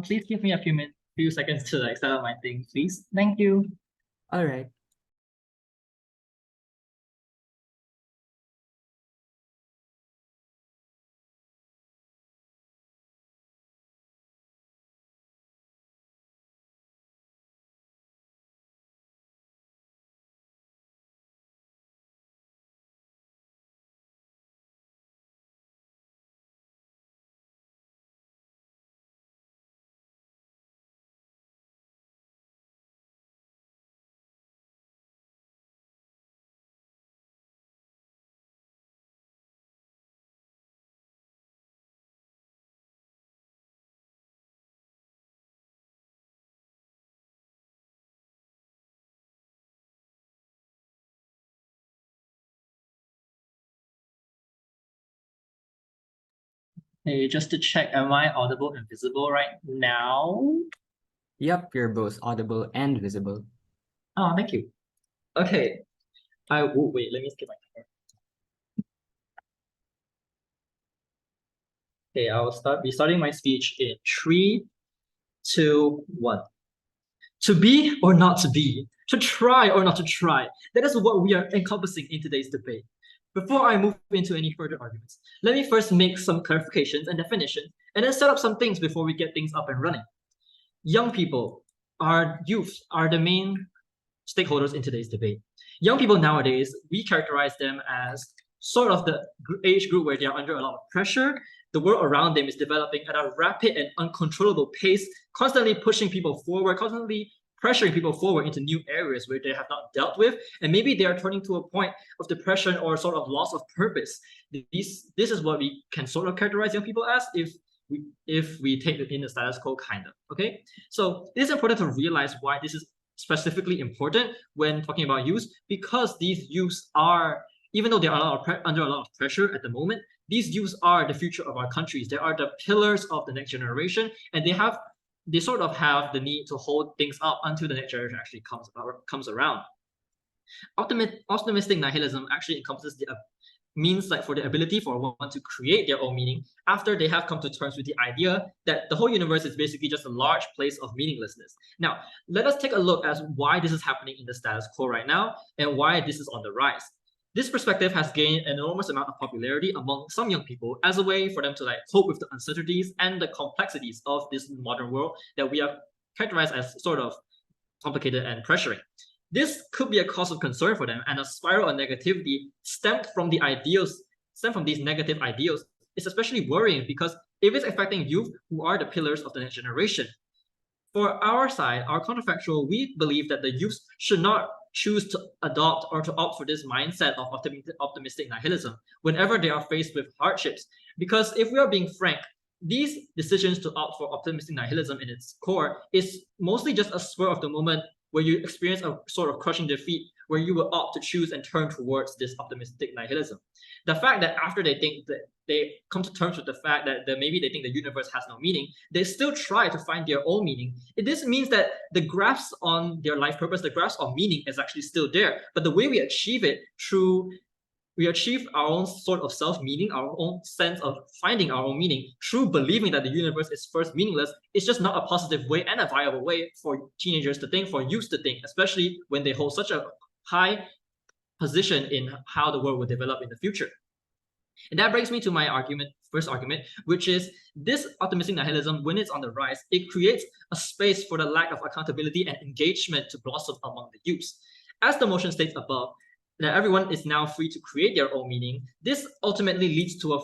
Please give me a few seconds to like set up my thing, please. Thank you. All right. Hey, just to check, am I audible and visible right now? Yep, you're both audible and visible. Oh, thank you. Okay. Wait, let me skip my camera. Okay, be starting my speech in three, two, one. To be or not to be, to try or not to try. That is what we are encompassing in today's debate. Before I move into any further arguments, let me first make some clarifications and definitions, and then set up some things before we get things up and running. Young people, our youth, are the main stakeholders in today's debate. Young people nowadays, we characterize them as sort of the age group where they are under a lot of pressure. The world around them is developing at a rapid and uncontrollable pace, constantly pushing people forward, constantly pressuring people forward into new areas where they have not dealt with, and maybe they are turning to a point of depression or sort of loss of purpose. This is what we can sort of characterize young people as if we take it in the status quo, kind of. Okay, so it is important to realize why this is specifically important when talking about youth, because these youths are, even though they are under a lot of pressure at the moment, these youths are the future of our countries. They are the pillars of the next generation, and they sort of have the need to hold things up until the next generation actually comes around. Optimistic nihilism actually encompasses the means like for the ability for one to create their own meaning after they have come to terms with the idea that the whole universe is basically just a large place of meaninglessness. Now, let us take a look at why this is happening in the status quo right now and why this is on the rise. This perspective has gained an enormous amount of popularity among some young people as a way for them to like cope with the uncertainties and the complexities of this modern world that we are characterized as sort of complicated and pressuring. This could be a cause of concern for them, and a spiral of negativity stemmed from these negative ideals is especially worrying because if it's affecting youth who are the pillars of the next generation. For our side, our counterfactual, we believe that the youth should not choose to adopt or to opt for this mindset of optimistic nihilism whenever they are faced with hardships. Because if we are being frank, these decisions to opt for optimistic nihilism in its core is mostly just a spur of the moment where you experience a sort of crushing defeat, where you will opt to choose and turn towards this optimistic nihilism. The fact that after they come to terms with the fact that maybe they think the universe has no meaning, they still try to find their own meaning. This means that the grasp on their life purpose, the grasp on meaning is actually still there. But the way we achieve it we achieve our own sort of self-meaning, our own sense of finding our own meaning through believing that the universe is first meaningless. It's just not a positive way and a viable way for teenagers to think, for youth to think, especially when they hold such a high position in how the world will develop in the future. And that brings me to my first argument, which is this optimistic nihilism, when it's on the rise, it creates a space for the lack of accountability and engagement to blossom among the youths. As the motion states above, that everyone is now free to create their own meaning, this ultimately leads to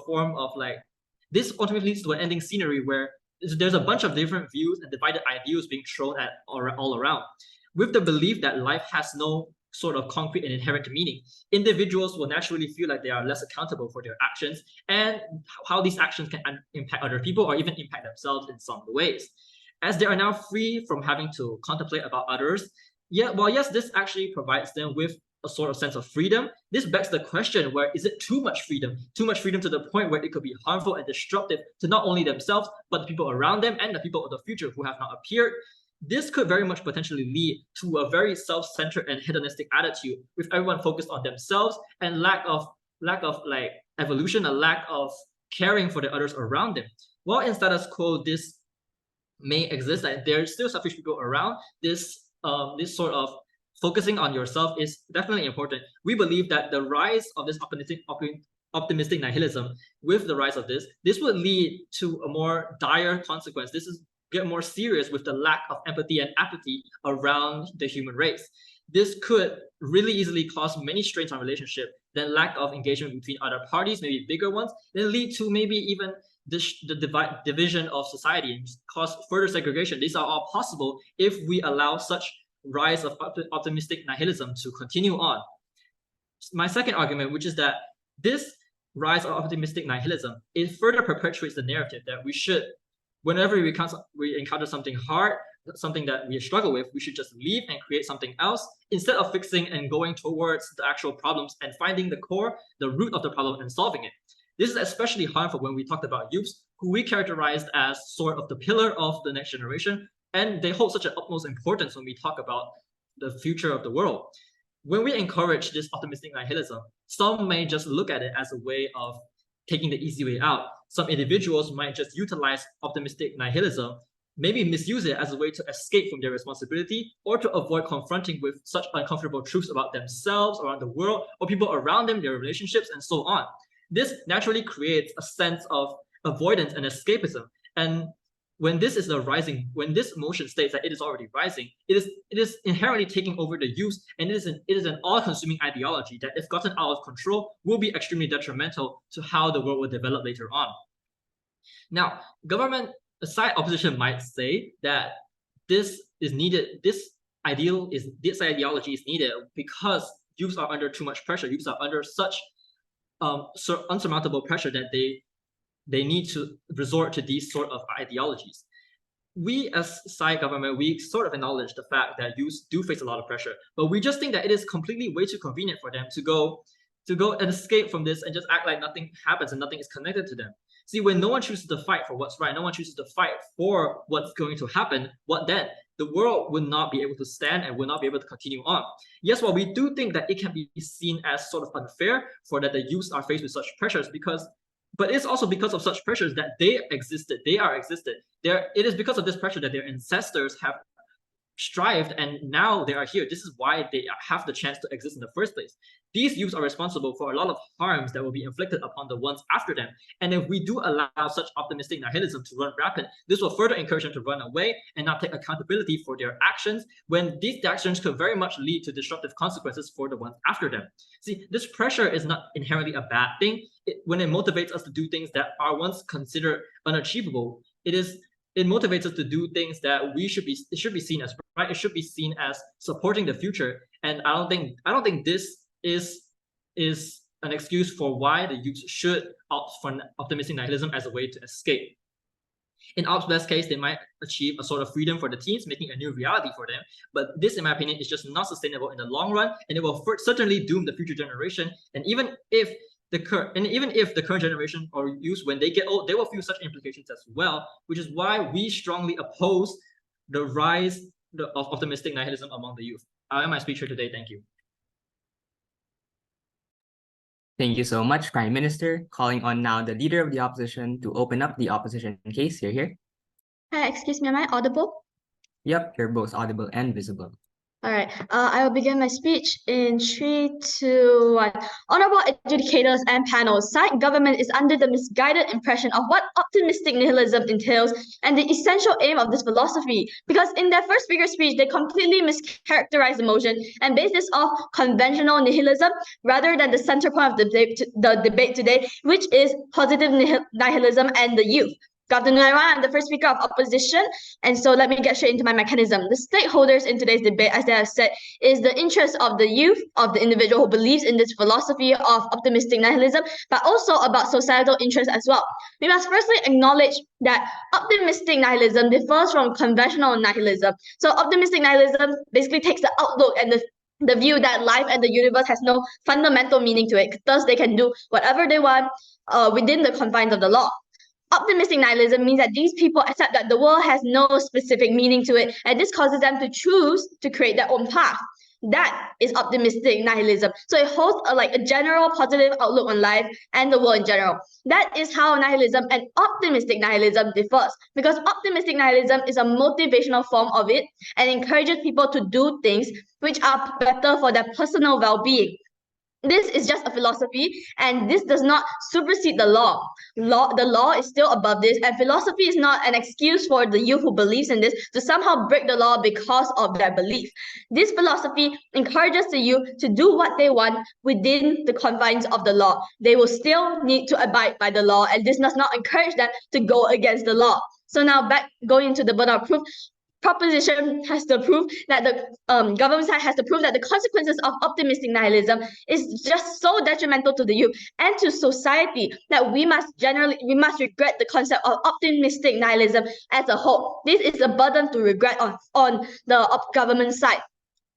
an ending scenery where there's a bunch of different views and divided ideals being thrown at all around. With the belief that life has no sort of concrete and inherent meaning, individuals will naturally feel like they are less accountable for their actions and how these actions can impact other people or even impact themselves in some ways. As they are now free from having to contemplate about others, yes, this actually provides them with a sort of sense of freedom. This begs the question, where is it too much freedom? Too much freedom to the point where it could be harmful and destructive to not only themselves, but the people around them and the people of the future who have not appeared. This could very much potentially lead to a very self-centered and hedonistic attitude, with everyone focused on themselves and lack of like evolution, a lack of caring for the others around them. While in status quo, this may exist, that there's still sufficient people around, this sort of focusing on yourself is definitely important. We believe that the rise of this optimistic nihilism, with the rise of this would lead to a more dire consequence. This is get more serious with the lack of empathy and apathy around the human race. This could really easily cause many strains on relationship, then lack of engagement between other parties, maybe bigger ones, then lead to maybe even the division of society and cause further segregation. These are all possible if we allow such rise of optimistic nihilism to continue on. My second argument, which is that this rise of optimistic nihilism, it further perpetuates the narrative that we should, whenever we encounter something hard, something that we struggle with, we should just leave and create something else instead of fixing and going towards the actual problems and finding the core, the root of the problem and solving it. This is especially harmful when we talked about youths, who we characterized as sort of the pillar of the next generation, and they hold such an utmost importance when we talk about the future of the world. When we encourage this optimistic nihilism, some may just look at it as a way of taking the easy way out. Some individuals might just utilize optimistic nihilism, maybe misuse it as a way to escape from their responsibility or to avoid confronting with such uncomfortable truths about themselves, around the world, or people around them, their relationships, and so on. This naturally creates a sense of avoidance and escapism. And when this is when this motion states that it is already rising, it is inherently taking over the youth, and it is an all-consuming ideology that, if gotten out of control, will be extremely detrimental to how the world will develop later on. Now, opposition might say that this is needed, this ideology is needed because youths are under too much pressure. Youths are under such unsurmountable pressure that they need to resort to these sort of ideologies. We as Psy government, we sort of acknowledge the fact that youths do face a lot of pressure, but we just think that it is completely way too convenient for them to go and escape from this and just act like nothing happens and nothing is connected to them. See, when no one chooses to fight for what's right, no one chooses to fight for what's going to happen, what then? The world would not be able to stand and will not be able to continue on. Yes, while we do think that it can be seen as sort of unfair for that the youths are faced with such pressures, but it's also because of such pressures that they are existed. It is because of this pressure that their ancestors have strived, and now they are here. This is why they have the chance to exist in the first place. These youths are responsible for a lot of harms that will be inflicted upon the ones after them. And if we do allow such optimistic nihilism to run rampant, this will further encourage them to run away and not take accountability for their actions, when these actions could very much lead to disruptive consequences for the ones after them. See, this pressure is not inherently a bad thing. When it motivates us to do things that are once considered unachievable, it motivates us to do things that it should be seen as right. It should be seen as supporting the future. And I don't think this is an excuse for why the youth should opt for optimistic nihilism as a way to escape. In Opt's best case, they might achieve a sort of freedom for the teens, making a new reality for them. But this, in my opinion, is just not sustainable in the long run, and it will certainly doom the future generation. And even if the current generation or youth, when they get old, they will feel such implications as well, which is why we strongly oppose the rise of optimistic nihilism among the youth. I am my speech here today. Thank you. Thank you so much, Prime Minister. Calling on now the Leader of the Opposition to open up the opposition case. You're here. Excuse me, am I audible? Yep, you're both audible and visible. All right, I will begin my speech in 3, 2, 1. Honorable adjudicators and panels, Psy government is under the misguided impression of what optimistic nihilism entails and the essential aim of this philosophy, because in their first figure speech, they completely mischaracterize the motion and base this off conventional nihilism rather than the center point of the debate today, which is positive nihilism and the youth. Good afternoon, everyone. I'm the first speaker of opposition, and so let me get straight into my mechanism. The stakeholders in today's debate, as they have said, is the interest of the youth, of the individual who believes in this philosophy of optimistic nihilism, but also about societal interest as well. We must firstly acknowledge that optimistic nihilism differs from conventional nihilism. So optimistic nihilism basically takes the outlook and the view that life and the universe has no fundamental meaning to it. Thus, they can do whatever they want within the confines of the law. Optimistic nihilism means that these people accept that the world has no specific meaning to it, and this causes them to choose to create their own path. That is optimistic nihilism. So it holds a general positive outlook on life and the world in general. That is how nihilism and optimistic nihilism differs, because optimistic nihilism is a motivational form of it and encourages people to do things which are better for their personal well-being. This is just a philosophy, and this does not supersede the law. The law is still above this, and philosophy is not an excuse for the youth who believes in this to somehow break the law because of their belief. This philosophy encourages the youth to do what they want within the confines of the law. They will still need to abide by the law, and this does not encourage them to go against the law. So now going into the burden of proof, proposition has to prove that the government side has to prove that the consequences of optimistic nihilism is just so detrimental to the youth and to society that we must regret the concept of optimistic nihilism as a whole. This is a burden to regret on the government side.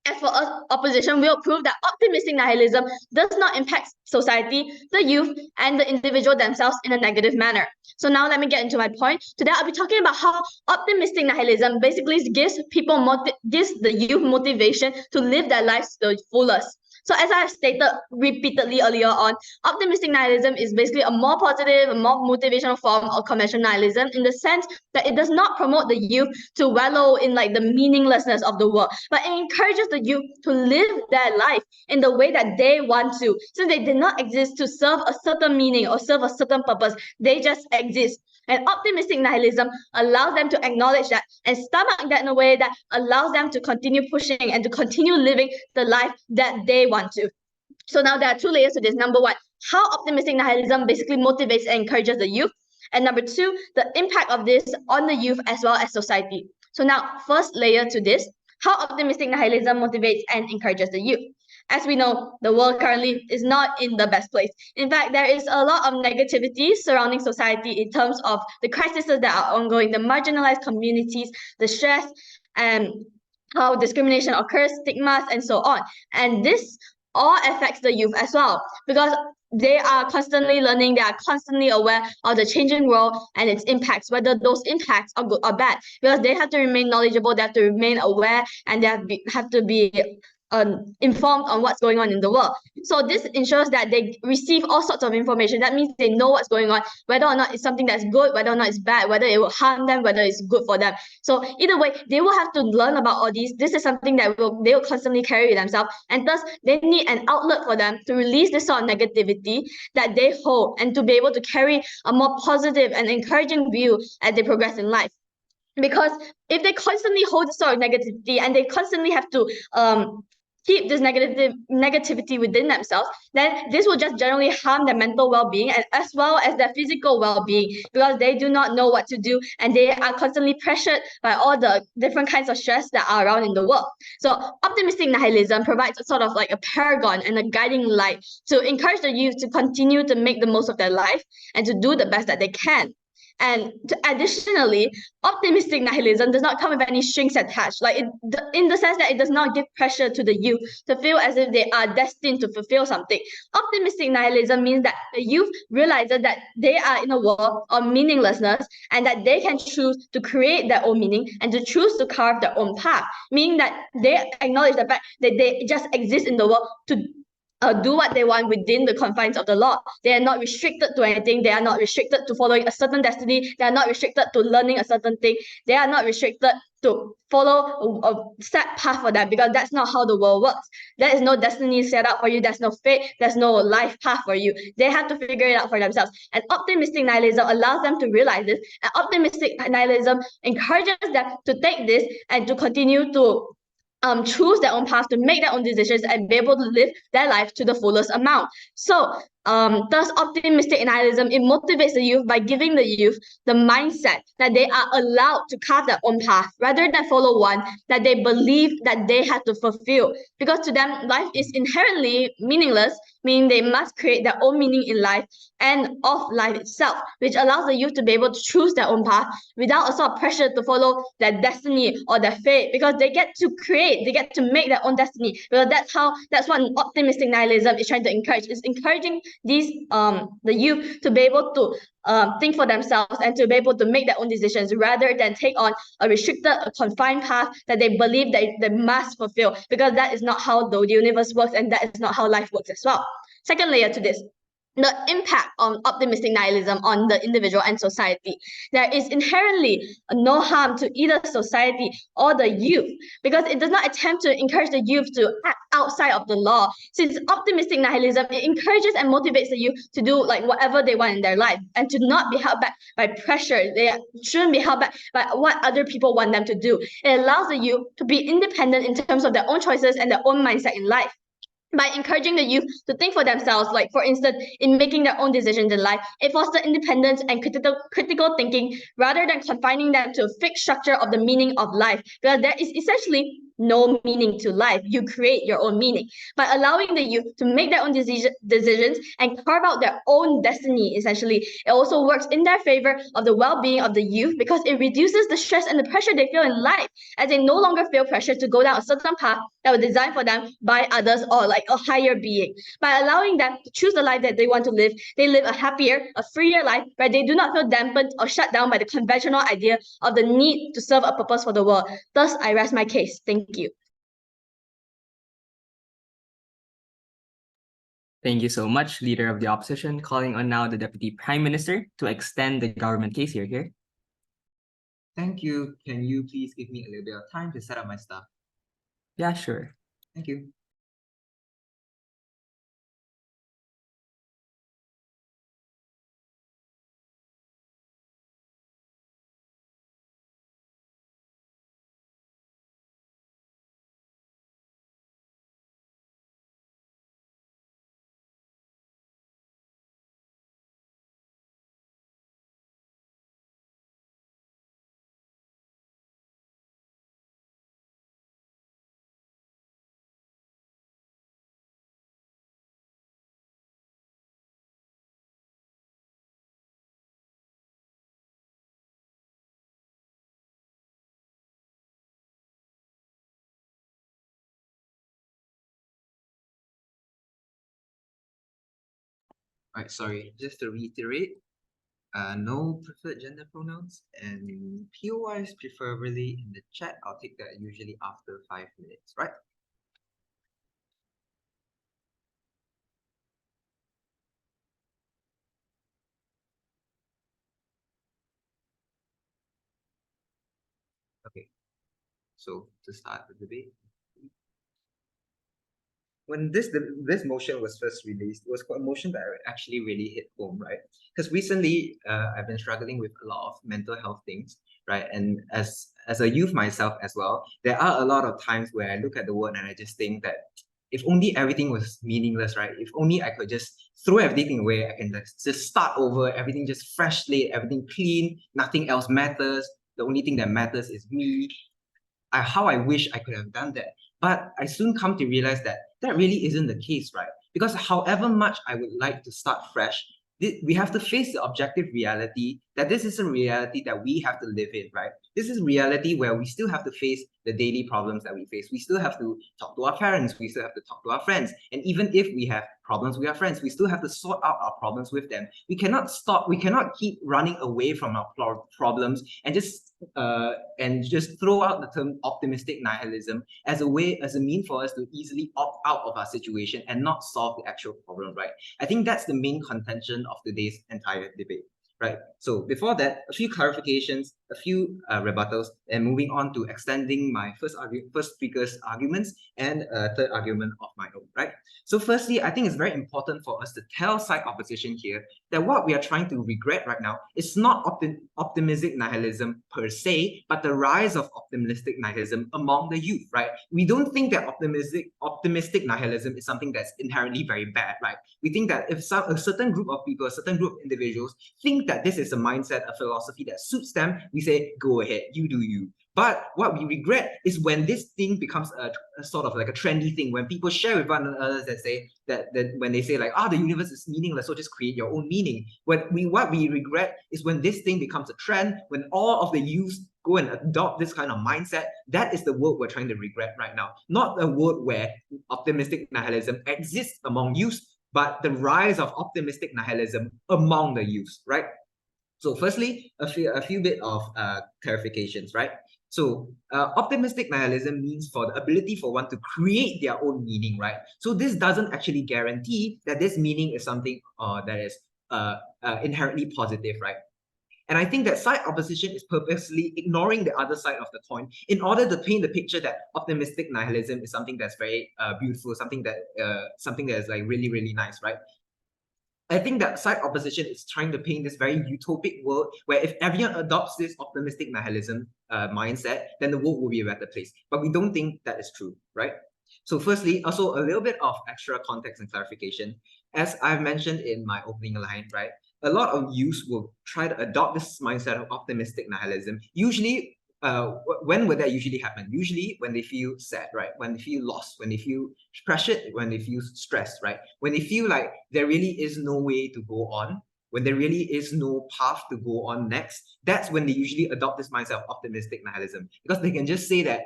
As for us, opposition will prove that optimistic nihilism does not impact society, the youth, and the individual themselves in a negative manner. So now let me get into my point. Today I'll be talking about how optimistic nihilism basically gives the youth motivation to live their lives to the fullest. So as I have stated repeatedly earlier on, optimistic nihilism is basically a more positive, a more motivational form of conventional nihilism, in the sense that it does not promote the youth to wallow in the meaninglessness of the world, but it encourages the youth to live their life in the way that they want to. So they did not exist to serve a certain meaning or serve a certain purpose. They just exist. And optimistic nihilism allows them to acknowledge that and stomach that in a way that allows them to continue pushing and to continue living the life that they want to. So now there are two layers to this. Number one, how optimistic nihilism basically motivates and encourages the youth. And number two, the impact of this on the youth as well as society. So now, first layer to this, how optimistic nihilism motivates and encourages the youth. As we know, the world currently is not in the best place. In fact, there is a lot of negativity surrounding society in terms of the crises that are ongoing, the marginalized communities, the stress, and how discrimination occurs, stigmas, and so on. And this all affects the youth as well, because they are constantly learning, they are constantly aware of the changing world and its impacts, whether those impacts are good or bad, because they have to remain knowledgeable, they have to remain aware, and they have to be informed on what's going on in the world. So this ensures that they receive all sorts of information. That means they know what's going on, whether or not it's something that's good, whether or not it's bad, whether it will harm them, whether it's good for them. So either way, they will have to learn about all these. This is something that they will constantly carry with themselves, and thus they need an outlet for them to release this sort of negativity that they hold and to be able to carry a more positive and encouraging view as they progress in life. Because if they constantly hold this sort of negativity and they constantly have to keep this negativity within themselves, then this will just generally harm their mental well-being and as well as their physical well-being, because they do not know what to do and they are constantly pressured by all the different kinds of stress that are around in the world. So optimistic nihilism provides a sort of a paragon and a guiding light to encourage the youth to continue to make the most of their life and to do the best that they can. And additionally, optimistic nihilism does not come with any strings attached, in the sense that it does not give pressure to the youth to feel as if they are destined to fulfill something. Optimistic nihilism means that the youth realizes that they are in a world of meaninglessness and that they can choose to create their own meaning and to choose to carve their own path, meaning that they acknowledge the fact that they just exist in the world to do what they want within the confines of the law. They are not restricted to anything. They are not restricted to following a certain destiny. They are not restricted to learning a certain thing. They are not restricted to follow a set path for them, because that's not how the world works. There is no destiny set up for you. There's no fate. There's no life path for you. They have to figure it out for themselves. And optimistic nihilism allows them to realize this. And optimistic nihilism encourages them to take this and to continue to choose their own path, to make their own decisions and be able to live their life to the fullest amount. So thus optimistic nihilism, it motivates the youth by giving the youth the mindset that they are allowed to carve their own path rather than follow one that they believe that they have to fulfill. Because to them, life is inherently meaningless, meaning they must create their own meaning in life and of life itself, which allows the youth to be able to choose their own path without a sort of pressure to follow their destiny or their fate, because they get to create, they get to make their own destiny. Because that's what optimistic nihilism is trying to encourage. It's encouraging these the youth to be able to think for themselves and to be able to make their own decisions rather than take on a restricted, a confined path that they believe that they must fulfill, because that is not how the universe works and that is not how life works as well. Second layer to this, the impact on optimistic nihilism on the individual and society. There is inherently no harm to either society or the youth, because it does not attempt to encourage the youth to act outside of the law. Since optimistic nihilism, it encourages and motivates the youth to do like whatever they want in their life and to not be held back by pressure. They shouldn't be held back by what other people want them to do. It allows the youth to be independent in terms of their own choices and their own mindset in life. By encouraging the youth to think for themselves, like for instance, in making their own decisions in life, it fosters independence and critical thinking rather than confining them to a fixed structure of the meaning of life, because there is essentially no meaning to life. You create your own meaning. By allowing the youth to make their own decisions and carve out their own destiny, essentially, it also works in their favor of the well-being of the youth, because it reduces the stress and the pressure they feel in life, as they no longer feel pressure to go down a certain path that was designed for them by others or like a higher being. By allowing them to choose the life that they want to live, they live a happier, a freer life where they do not feel dampened or shut down by the conventional idea of the need to serve a purpose for the world. Thus, I rest my case. Thank you. Thank you so much, Leader of the Opposition. Calling on now the Deputy Prime Minister to extend the government case here. Thank you. Can you please give me a little bit of time to set up my stuff? Yeah, sure. Thank you. Alright, sorry, just to reiterate, no preferred gender pronouns, and POIs preferably in the chat. I'll take that usually after 5 minutes, right? Okay, so to start the debate, when this motion was first released, it was a motion that actually really hit home, right? Because recently, I've been struggling with a lot of mental health things, right? And as a youth myself as well, there are a lot of times where I look at the world and I just think that if only everything was meaningless, right? If only I could just throw everything away, I can just start over, everything just fresh slate, everything clean, nothing else matters. The only thing that matters is me. How I wish I could have done that. But I soon come to realize that that really isn't the case, right? Because however much I would like to start fresh, we have to face the objective reality that this is a reality that we have to live in, right? This is reality where we still have to face the daily problems that we face. We still have to talk to our parents. We still have to talk to our friends. And even if we have problems with our friends, we still have to sort out our problems with them. We cannot stop. We cannot keep running away from our problems and just throw out the term optimistic nihilism as a mean for us to easily opt out of our situation and not solve the actual problem, right? I think that's the main contention of today's entire debate, right? So before that, a few clarifications, a few rebuttals, and moving on to extending my first speaker's arguments and a third argument of my own, right? So firstly, I think it's very important for us to tell side opposition here that what we are trying to regret right now is not optimistic nihilism per se, but the rise of optimistic nihilism among the youth, right? We don't think that optimistic nihilism is something that's inherently very bad, right? We think that if a certain group of people, a certain group of individuals think that this is a mindset, a philosophy that suits them, we say, go ahead, you do you. But what we regret is when this thing becomes a sort of like a trendy thing, when people share with one another that say that when they say like, the universe is meaningless, so just create your own meaning. What we regret is when this thing becomes a trend, when all of the youth go and adopt this kind of mindset. That is the world we're trying to regret right now. Not a world where optimistic nihilism exists among youth, but the rise of optimistic nihilism among the youth, right? So firstly, a few bit of clarifications, right? So optimistic nihilism means for the ability for one to create their own meaning, right? So this doesn't actually guarantee that this meaning is something that is inherently positive, right? And I think that side opposition is purposely ignoring the other side of the coin in order to paint the picture that optimistic nihilism is something that's very beautiful, something that is like really, really nice, right? I think that side opposition is trying to paint this very utopic world where if everyone adopts this optimistic nihilism mindset, then the world will be a better place. But we don't think that is true, right? So firstly, also a little bit of extra context and clarification. As I've mentioned in my opening line, right? A lot of youth will try to adopt this mindset of optimistic nihilism. Usually, when would that usually happen? Usually when they feel sad, right? When they feel lost, when they feel pressured, when they feel stressed, right? When they feel like there really is no way to go on, when there really is no path to go on next, that's when they usually adopt this mindset of optimistic nihilism. Because they can just say that,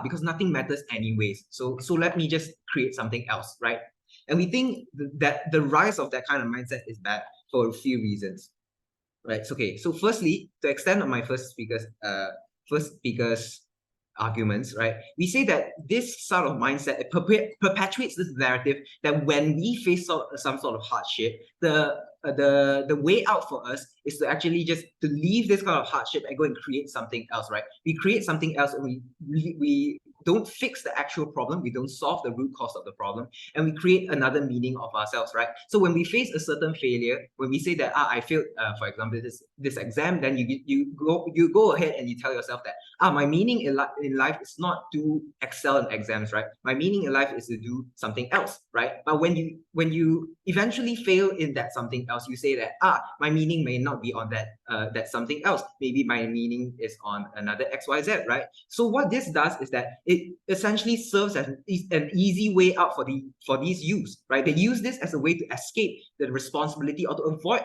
because nothing matters anyways. So let me just create something else, right? And we think that the rise of that kind of mindset is bad for a few reasons, right? Okay, so firstly, to extend on my first speaker's arguments, right? We say that this sort of mindset perpetuates this narrative that when we face some sort of hardship, the way out for us is to actually just to leave this kind of hardship and go and create something else, right? We create something else and we don't fix the actual problem, we don't solve the root cause of the problem, and we create another meaning of ourselves, right? So when we face a certain failure, when we say that I failed, for example, this exam, then you go ahead and you tell yourself that my meaning in life is not to excel in exams, right? My meaning in life is to do something else, right? But when you eventually fail in that something else, you say that my meaning may not be on that something else. Maybe my meaning is on another XYZ, right? So what this does is that it essentially serves as an easy way out for these youths, right? They use this as a way to escape the responsibility or to avoid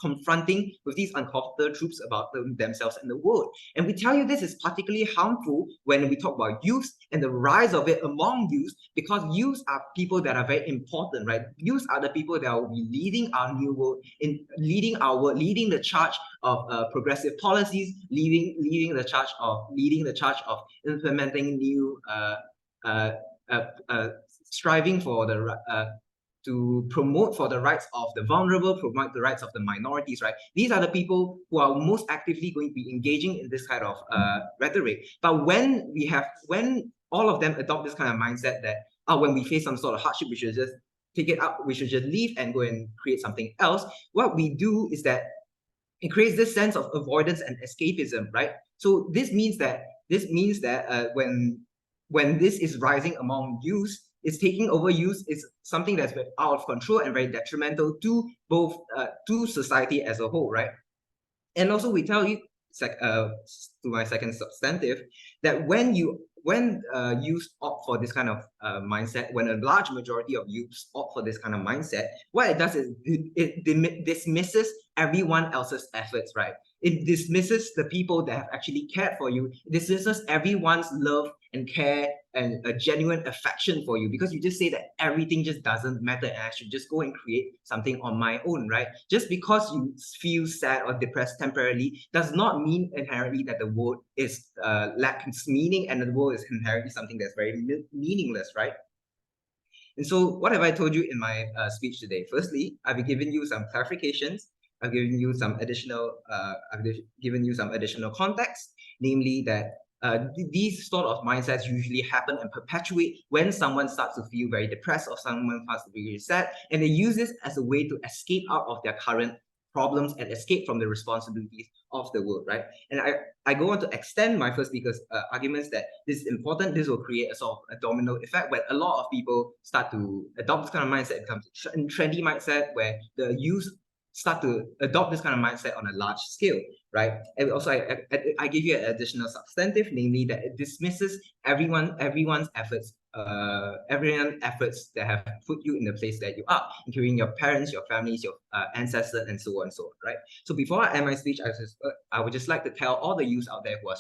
confronting with these uncomfortable truths about themselves and the world. And we tell you this is particularly harmful when we talk about youth and the rise of it among youth, because youth are people that are very important, right? Youth are the people that will be leading our new world, leading the charge of progressive policies, leading the charge of implementing new striving for to promote for the rights of the vulnerable, promote the rights of the minorities, right? These are the people who are most actively going to be engaging in this kind of rhetoric. But when all of them adopt this kind of mindset that when we face some sort of hardship, we should just take it up, we should just leave and go and create something else, what we do is that it creates this sense of avoidance and escapism, right? So this means that when this is rising among youth, it's taking over youth, is something that's very out of control and very detrimental to both to society as a whole, right? And also we tell you, to my second substantive, that when youth opt for this kind of mindset, when a large majority of youths opt for this kind of mindset, what it does is it dismisses everyone else's efforts, right? It dismisses the people that have actually cared for you. It dismisses everyone's love and care and a genuine affection for you, because you just say that everything just doesn't matter and I should just go and create something on my own, right? Just because you feel sad or depressed temporarily does not mean inherently that the world is lacking meaning and the world is inherently something that's very meaningless, right? And so what have I told you in my speech today? Firstly, I've given you some clarifications. I've given you some additional context, namely that these sort of mindsets usually happen and perpetuate when someone starts to feel very depressed or someone starts to be really sad, and they use this as a way to escape out of their current problems and escape from the responsibilities of the world, right? And I go on to extend my first speaker's arguments that this is important. This will create a sort of a domino effect where a lot of people start to adopt this kind of mindset. It becomes a trendy mindset where the youth start to adopt this kind of mindset on a large scale, right? And also, I give you an additional substantive, namely that it dismisses everyone's efforts everyone efforts that have put you in the place that you are, including your parents, your families, your ancestors, and so on and so on, right? So before I end my speech, I would just like to tell all the youths out there who are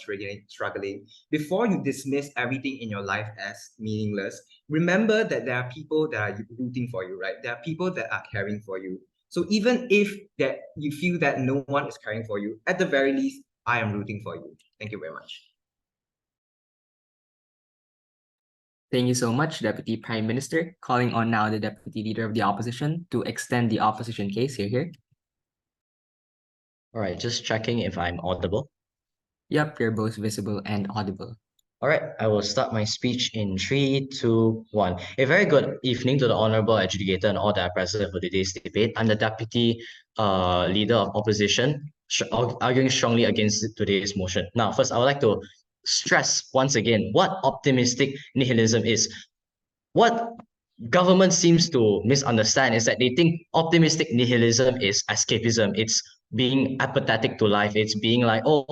struggling, before you dismiss everything in your life as meaningless, remember that there are people that are rooting for you, right? There are people that are caring for you. So even if that you feel that no one is caring for you, at the very least, I am rooting for you. Thank you very much. Thank you so much, Deputy Prime Minister. Calling on now the Deputy Leader of the Opposition to extend the opposition case. Here. All right, just checking if I'm audible. Yep, you're both visible and audible. All right, I will start my speech in 3, 2, 1. A very good evening to the honorable adjudicator and all that are present for today's debate. I'm the Deputy Leader of Opposition, arguing strongly against today's motion. Now, first, I would like to stress once again what optimistic nihilism is. What government seems to misunderstand is that they think optimistic nihilism is escapism. It's being apathetic to life. It's being like, oh,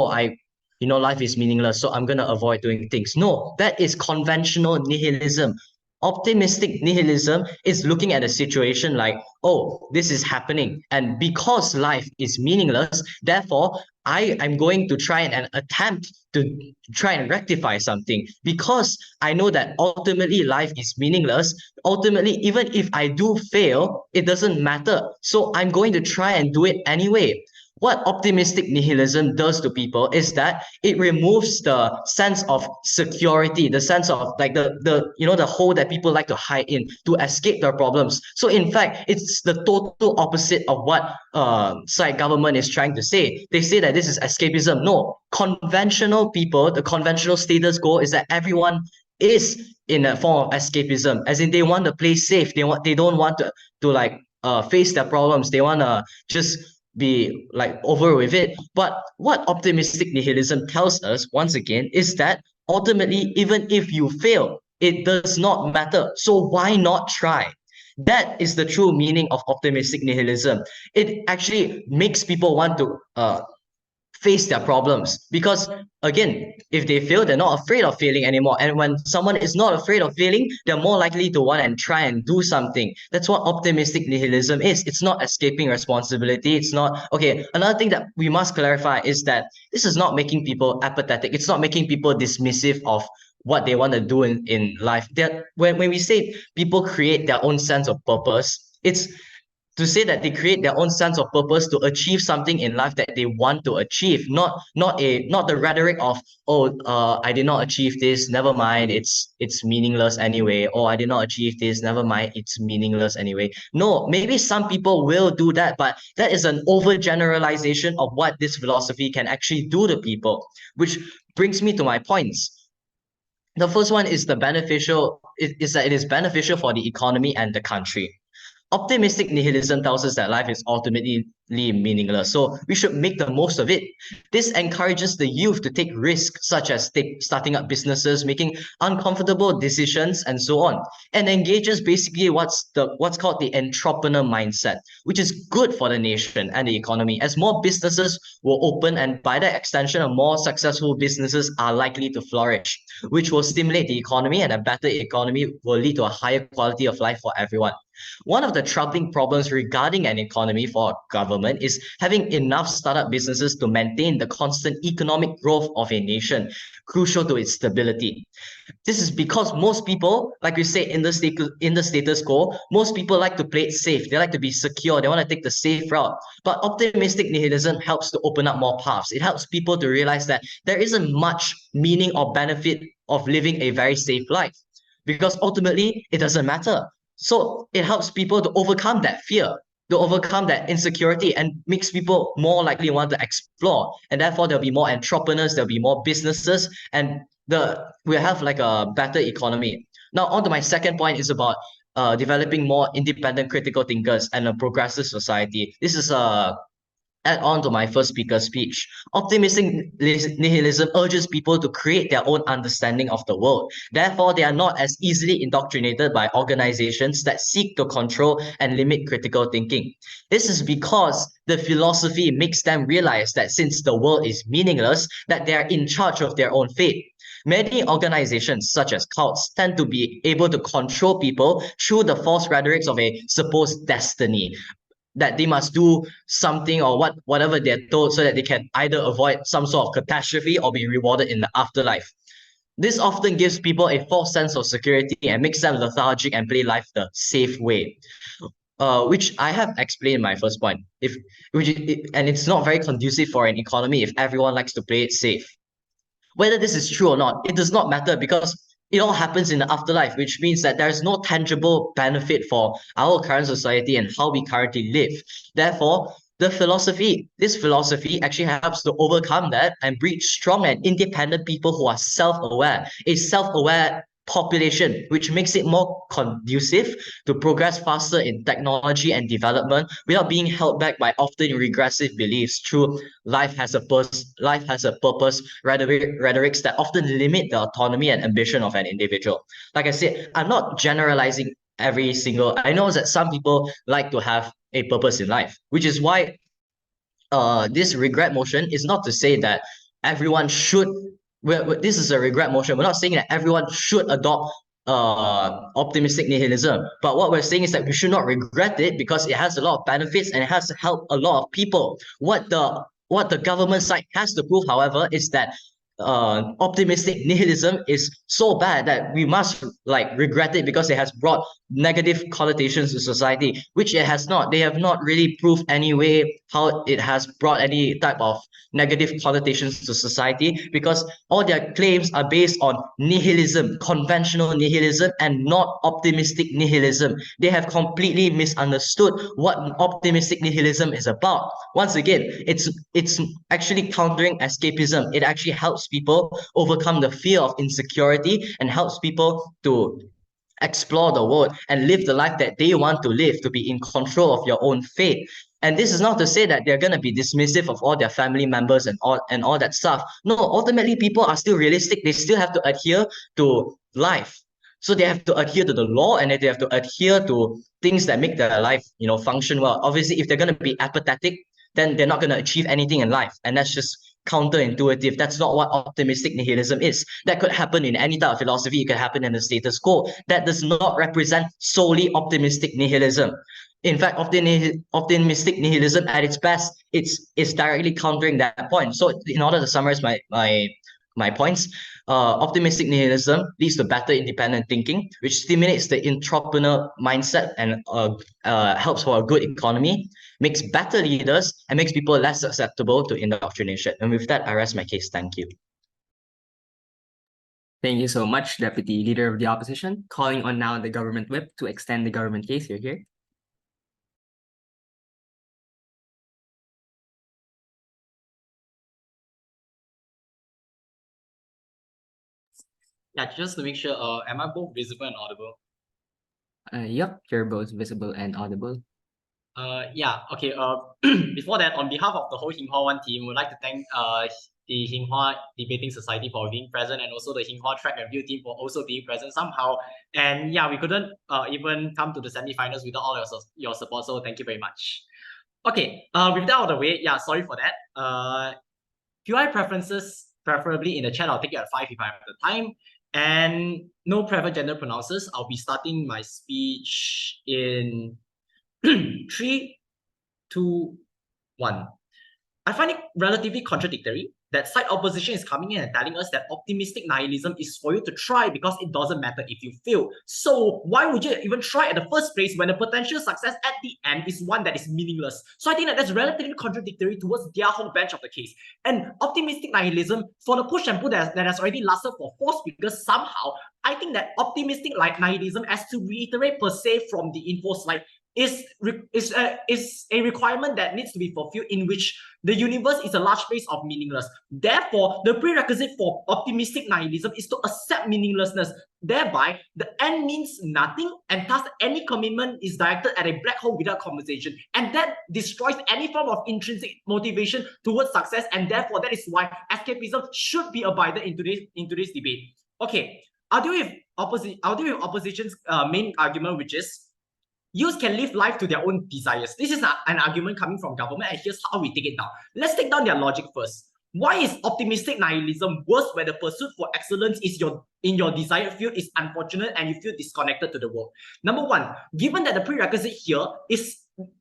life is meaningless, so I'm going to avoid doing things. No, that is conventional nihilism. Optimistic nihilism is looking at a situation like, oh, this is happening. And because life is meaningless, therefore, I am going to try and attempt to try and rectify something. Because I know that ultimately life is meaningless. Ultimately, even if I do fail, it doesn't matter. So I'm going to try and do it anyway. What optimistic nihilism does to people is that it removes the sense of security, the sense of like the hole that people like to hide in to escape their problems. So in fact, it's the total opposite of what side government is trying to say. They say that this is escapism. No, conventional people, the conventional status quo is that everyone is in a form of escapism, as in they want to play safe. They don't want to face their problems. They want to just be like over with it. But what optimistic nihilism tells us once again is that ultimately, even if you fail, it does not matter. So why not try? That is the true meaning of optimistic nihilism. It actually makes people want to face their problems, because again, if they fail, they're not afraid of failing anymore. And when someone is not afraid of failing, they're more likely to want and try and do something. That's what optimistic nihilism is. It's not escaping responsibility. It's not okay. Another thing that we must clarify is that this is not making people apathetic. It's not making people dismissive of what they want to do in life. When we say people create their own sense of purpose, it's to say that they create their own sense of purpose to achieve something in life that they want to achieve, not the rhetoric of, I did not achieve this, never mind, it's meaningless anyway. Oh, I did not achieve this, never mind, it's meaningless anyway. No, maybe some people will do that, but that is an overgeneralization of what this philosophy can actually do to people, which brings me to my points. The first one is that it is beneficial for the economy and the country. Optimistic nihilism tells us that life is ultimately meaningless, so we should make the most of it. This encourages the youth to take risks, such as starting up businesses, making uncomfortable decisions, and so on, and engages basically what's called the entrepreneur mindset, which is good for the nation and the economy, as more businesses will open, and by that extension, more successful businesses are likely to flourish, which will stimulate the economy, and a better economy will lead to a higher quality of life for everyone. One of the troubling problems regarding an economy for a government is having enough startup businesses to maintain the constant economic growth of a nation, crucial to its stability. This is because most people, like we say in the status quo, most people like to play it safe. They like to be secure. They want to take the safe route. But optimistic nihilism helps to open up more paths. It helps people to realize that there isn't much meaning or benefit of living a very safe life, because ultimately it doesn't matter. So it helps people to overcome that fear, to overcome that insecurity, and makes people more likely want to explore. And therefore, there'll be more entrepreneurs, there'll be more businesses, and we'll have like a better economy. Now, on to my second point is about developing more independent critical thinkers and a progressive society. This is add on to my first speaker's speech. Optimistic nihilism urges people to create their own understanding of the world. Therefore, they are not as easily indoctrinated by organizations that seek to control and limit critical thinking. This is because the philosophy makes them realize that since the world is meaningless, that they are in charge of their own fate. Many organizations, such as cults, tend to be able to control people through the false rhetorics of a supposed destiny, that they must do something or whatever they're told so that they can either avoid some sort of catastrophe or be rewarded in the afterlife. This often gives people a false sense of security and makes them lethargic and play life the safe way. Which I have explained in my first point. And it's not very conducive for an economy if everyone likes to play it safe. Whether this is true or not, it does not matter because it all happens in the afterlife, which means that there is no tangible benefit for our current society and how we currently live. Therefore, this philosophy actually helps to overcome that and breed strong and independent people who are self-aware, a self-aware population, which makes it more conducive to progress faster in technology and development without being held back by often regressive beliefs through life has a purpose rhetorics that often limit the autonomy and ambition of an individual. Like I said, I'm not generalizing every single. I know that some people like to have a purpose in life, which is why this regret motion is not to say that everyone should. This is a regret motion. We're not saying that everyone should adopt optimistic nihilism, but what we're saying is that we should not regret it because it has a lot of benefits and it has helped a lot of people. What the government side has to prove, however, is that optimistic nihilism is so bad that we must regret it because it has brought negative connotations to society, which it has not. They have not really proved any way how it has brought any type of negative connotations to society, because all their claims are based on nihilism, conventional nihilism, and not optimistic nihilism. They have completely misunderstood what optimistic nihilism is about. Once again, it's actually countering escapism. It actually helps people overcome the fear of insecurity and helps people to explore the world and live the life that they want to live, to be in control of your own fate. And this is not to say that they're going to be dismissive of all their family members and all that stuff. No, ultimately, people are still realistic. They still have to adhere to life. So they have to adhere to the law and they have to adhere to things that make their life, function well. Obviously, if they're going to be apathetic, then they're not going to achieve anything in life. And that's just counterintuitive. That's not what optimistic nihilism is. That could happen in any type of philosophy. It could happen in the status quo. That does not represent solely optimistic nihilism. In fact, optimistic nihilism at its best, it's directly countering that point. So in order to summarize my points, optimistic nihilism leads to better independent thinking, which stimulates the entrepreneur mindset and helps for a good economy, makes better leaders, and makes people less susceptible to indoctrination. And with that, I rest my case. Thank you. Thank you so much, Deputy Leader of the Opposition. Calling on now the government whip to extend the government case. You're here. Yeah, just to make sure, am I both visible and audible? Yep, you're both visible and audible. Yeah, okay. Before that, on behalf of the whole Hin Hua 1 team, we'd like to thank the Hin Hua Debating Society for being present, and also the Hin Hua Track and Field team for also being present somehow. And yeah, we couldn't even come to the semi-finals without all your support, so thank you very much. Okay, with that out of the way, yeah, sorry for that. QI preferences, preferably in the chat, I'll take it at 5 if I have the time. And no preferred gender pronouncers. I'll be starting my speech in 3, 2, 1. I find it relatively contradictory that side opposition is coming in and telling us that optimistic nihilism is for you to try because it doesn't matter if you fail. So why would you even try at the first place when the potential success at the end is one that is meaningless? So I think that that's relatively contradictory towards their whole bench of the case. And optimistic nihilism, for the push and pull that has already lasted for 4 speakers somehow, I think that optimistic nihilism, as to reiterate per se from the info slide, is a requirement that needs to be fulfilled, in which the universe is a large space of meaningless. Therefore, the prerequisite for optimistic nihilism is to accept meaninglessness. Thereby, the end means nothing, and thus any commitment is directed at a black hole without compensation. And that destroys any form of intrinsic motivation towards success, and therefore that is why escapism should be abided in today's debate. Okay, I'll deal with opposition's main argument, which is youths can live life to their own desires. This is an argument coming from government, and here's how we take it down. Let's take down their logic first. Why is optimistic nihilism worse when the pursuit for excellence is in your desired field is unfortunate and you feel disconnected to the world? Number one, given that the prerequisite here is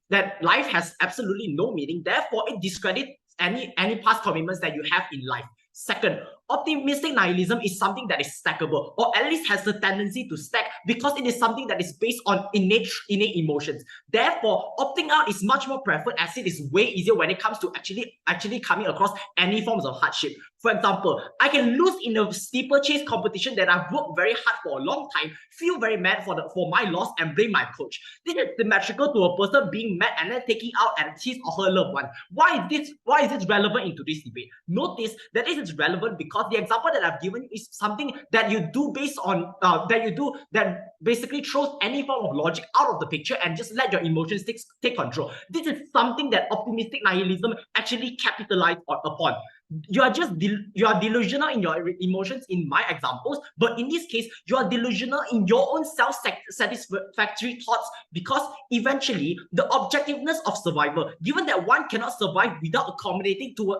that life has absolutely no meaning, therefore it discredits any past commitments that you have in life. Second, optimistic nihilism is something that is stackable, or at least has the tendency to stack, because it is something that is based on innate emotions. Therefore, opting out is much more preferred, as it is way easier when it comes to actually coming across any forms of hardship. For example, I can lose in a steeplechase competition that I've worked very hard for a long time, feel very mad for my loss, and blame my coach. This is symmetrical to a person being mad and then taking out at his or her loved one. Why is this relevant into this debate? Notice that this is relevant because the example that I've given is something that you do based on that basically throws any form of logic out of the picture and just let your emotions take control. This is something that optimistic nihilism actually capitalized upon. You are delusional in your emotions in my examples, but in this case, you are delusional in your own self-satisfactory thoughts, because eventually the objectiveness of survival, given that one cannot survive without accommodating to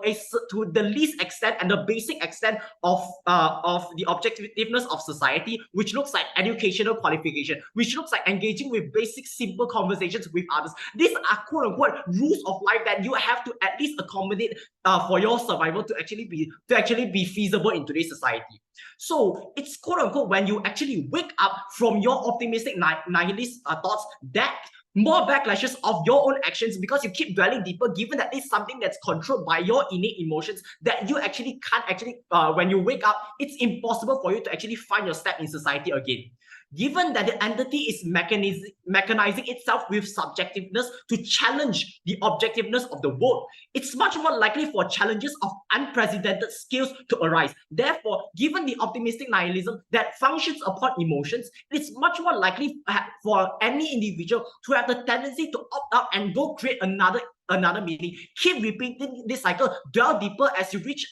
the least extent and the basic extent of the objectiveness of society, which looks like educational qualification, which looks like engaging with basic simple conversations with others. These are quote-unquote rules of life that you have to at least accommodate for your survival to actually be feasible in today's society. So it's quote unquote when you actually wake up from your optimistic nihilist thoughts that more backlashes of your own actions, because you keep dwelling deeper, given that it's something that's controlled by your innate emotions, that you actually can't when you wake up, it's impossible for you to actually find your step in society again. Given that the entity is mechanizing itself with subjectiveness to challenge the objectiveness of the world, it's much more likely for challenges of unprecedented scales to arise. Therefore, given the optimistic nihilism that functions upon emotions, it's much more likely for any individual to have the tendency to opt out and go create another meaning. Keep repeating this cycle, dwell deeper as you reach,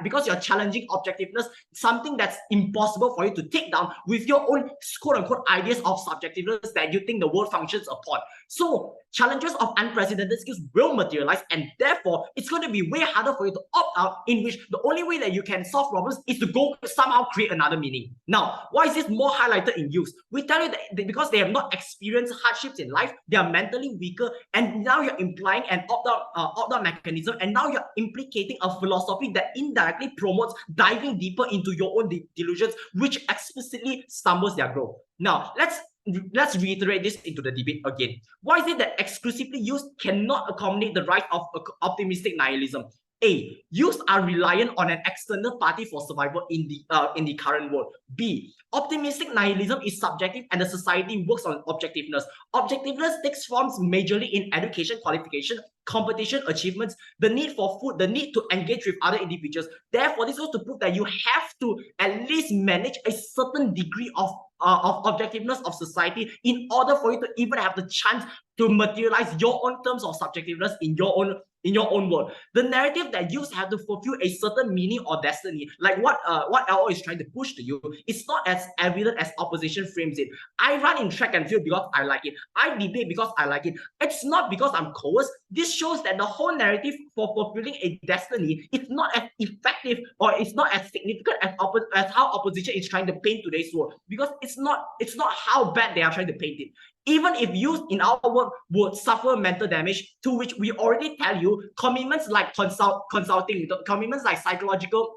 because you're challenging objectiveness, something that's impossible for you to take down with your own quote-unquote ideas of subjectiveness that you think the world functions upon. So challenges of unprecedented skills will materialize, and therefore it's going to be way harder for you to opt out, in which the only way that you can solve problems is to go somehow create another meaning. Now, why is this more highlighted in youth? We tell you that because they have not experienced hardships in life, they are mentally weaker, and now you're implying an opt-out mechanism, and now you're implicating a philosophy that indirectly promotes diving deeper into your own delusions, which explicitly stumbles their growth. Now, let's reiterate this into the debate again. Why is it that exclusively youth cannot accommodate the rise of optimistic nihilism? A, youths are reliant on an external party for survival in the current world. B, optimistic nihilism is subjective and the society works on objectiveness. Objectiveness takes forms majorly in education, qualification, competition, achievements, the need for food, the need to engage with other individuals. Therefore, this goes to prove that you have to at least manage a certain degree of objectiveness of society in order for you to even have the chance to materialize your own terms of subjectiveness in your own world. The narrative that youths have to fulfill a certain meaning or destiny, like what LO is trying to push to you, it's not as evident as opposition frames it. I run in track and field because I like it. I debate because I like it. It's not because I'm coerced. This shows that the whole narrative for fulfilling a destiny is not as effective, or it's not as significant as how opposition is trying to paint today's world, because it's not how bad they are trying to paint it. Even if youth in our work would suffer mental damage, to which we already tell you, commitments like consulting, commitments like psychological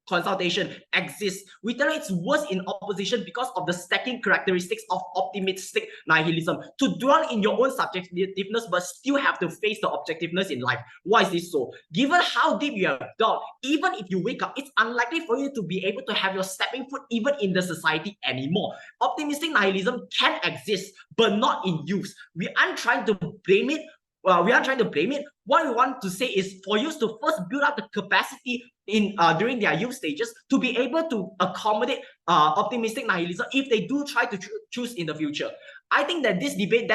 consultation exists. We tell you it's worse in opposition because of the stacking characteristics of optimistic nihilism. To dwell in your own subjectiveness but still have to face the objectiveness in life. Why is this so? Given how deep you have dug, even if you wake up, it's unlikely for you to be able to have your stepping foot even in the society anymore. Optimistic nihilism can exist, but not in youth. We aren't trying to blame it. What we want to say is for youth to first build up the capacity during their youth stages to be able to accommodate optimistic nihilism if they do try to choose in the future. I think that this debate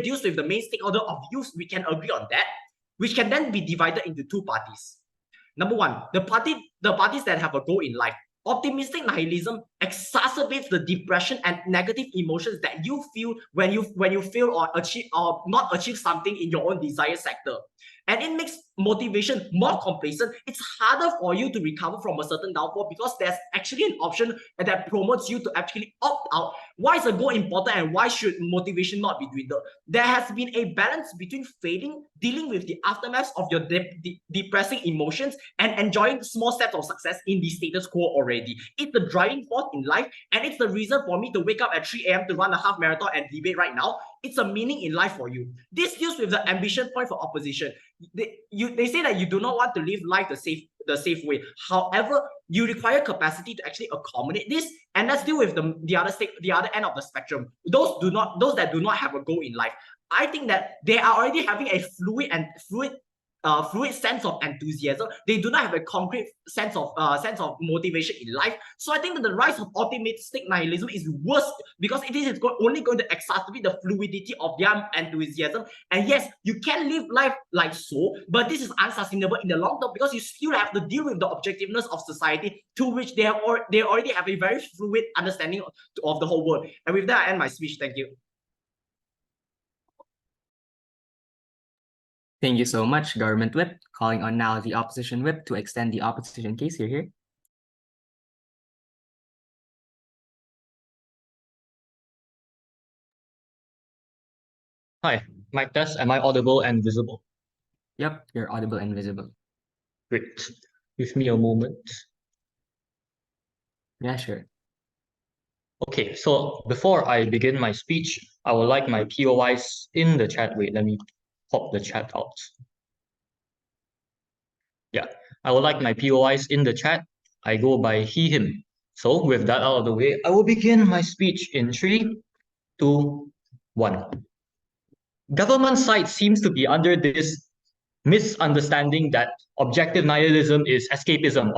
deals with the main stakeholder of youth. We can agree on that, which can then be divided into two parties. Number one, the parties that have a goal in life. Optimistic nihilism exacerbates the depression and negative emotions that you feel when you fail or achieve or not achieve something in your own desired sector. and it makes motivation more complacent. It's harder for you to recover from a certain downfall because there's actually an option that promotes you to actually opt out. Why is a goal important and why should motivation not be dwindled? There has been a balance between failing, dealing with the aftermaths of your depressing emotions, and enjoying small steps of success in the status quo already. It's the driving force in life, and it's the reason for me to wake up at 3 a.m. to run a half marathon and debate right now. It's a meaning in life for you. This deals with the ambition point for opposition. They say that you do not want to live life the safe way. However, you require capacity to actually accommodate this. And let's deal with the other end of the spectrum. Those that do not have a goal in life. I think that they are already having a fluid sense of enthusiasm. They do not have a concrete sense of motivation in life. So I think that the rise of optimistic nihilism is worse because it is only going to exacerbate the fluidity of their enthusiasm. And yes, you can live life like so, but this is unsustainable in the long term because you still have to deal with the objectiveness of society, to which they already have a very fluid understanding of the whole world. And with that, I end my speech. Thank you. Thank you so much, Government Whip. Calling on now the Opposition Whip to extend the opposition case. Here. Hi, mic test. Am I audible and visible? Yep, you're audible and visible. Great. Give me a moment. Yeah, sure. Okay, so before I begin my speech, I would like my POIs in the chat. Wait, let me pop the chat out. Yeah, I would like my POIs in the chat. I go by he, him. So with that out of the way, I will begin my speech in 3, 2, 1. Government side seems to be under this misunderstanding that objective nihilism is escapism.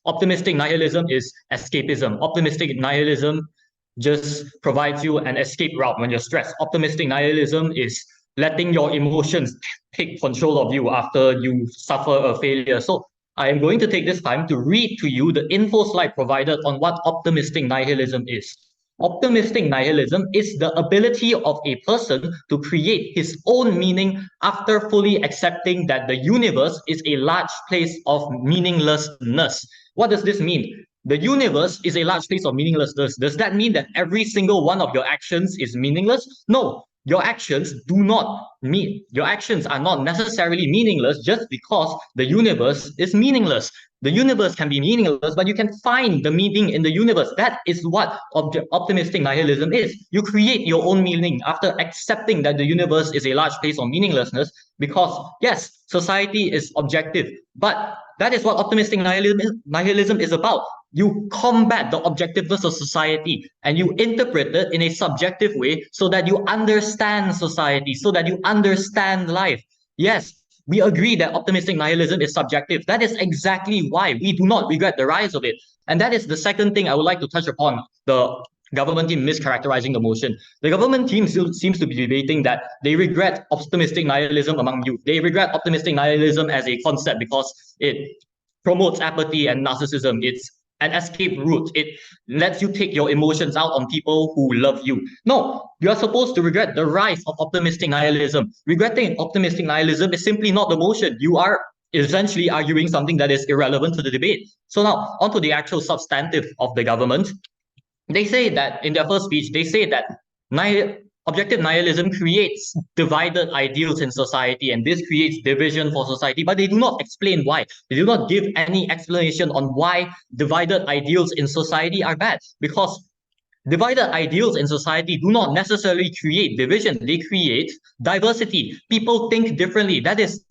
Optimistic nihilism is escapism. Optimistic nihilism just provides you an escape route when you're stressed. Optimistic nihilism is letting your emotions take control of you after you suffer a failure. So I am going to take this time to read to you the info slide provided on what optimistic nihilism is. Optimistic nihilism is the ability of a person to create his own meaning after fully accepting that the universe is a large place of meaninglessness. What does this mean? The universe is a large place of meaninglessness. Does that mean that every single one of your actions is meaningless? No. Your actions are not necessarily meaningless just because the universe is meaningless. The universe can be meaningless, but you can find the meaning in the universe. That is what optimistic nihilism is. You create your own meaning after accepting that the universe is a large place of meaninglessness because, yes, society is objective, but that is what optimistic nihilism is about. You combat the objectiveness of society and you interpret it in a subjective way so that you understand society, so that you understand life. Yes, we agree that optimistic nihilism is subjective. That is exactly why we do not regret the rise of it. And that is the second thing I would like to touch upon, the government team mischaracterizing the motion. The government team still seems to be debating that they regret optimistic nihilism among youth. They regret optimistic nihilism as a concept because it promotes apathy and narcissism. It's an escape route. It lets you take your emotions out on people who love you. No, you are supposed to regret the rise of optimistic nihilism. Regretting optimistic nihilism is simply not the motion. You are essentially arguing something that is irrelevant to the debate. So now, onto the actual substantive of the government. They say that, in their first speech, they say that objective nihilism creates divided ideals in society, and this creates division for society, but they do not explain why. They do not give any explanation on why divided ideals in society are bad, because divided ideals in society do not necessarily create division. They create diversity. People think differently. That is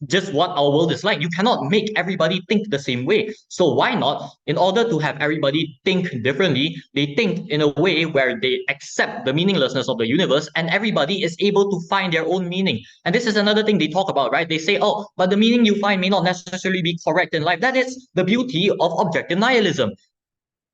just what our world is like. You cannot make everybody think the same way. So why not, in order to have everybody think differently, they think in a way where they accept the meaninglessness of the universe and everybody is able to find their own meaning. And this is another thing they talk about, right? They say, oh, but the meaning you find may not necessarily be correct in life. That is the beauty of objective nihilism.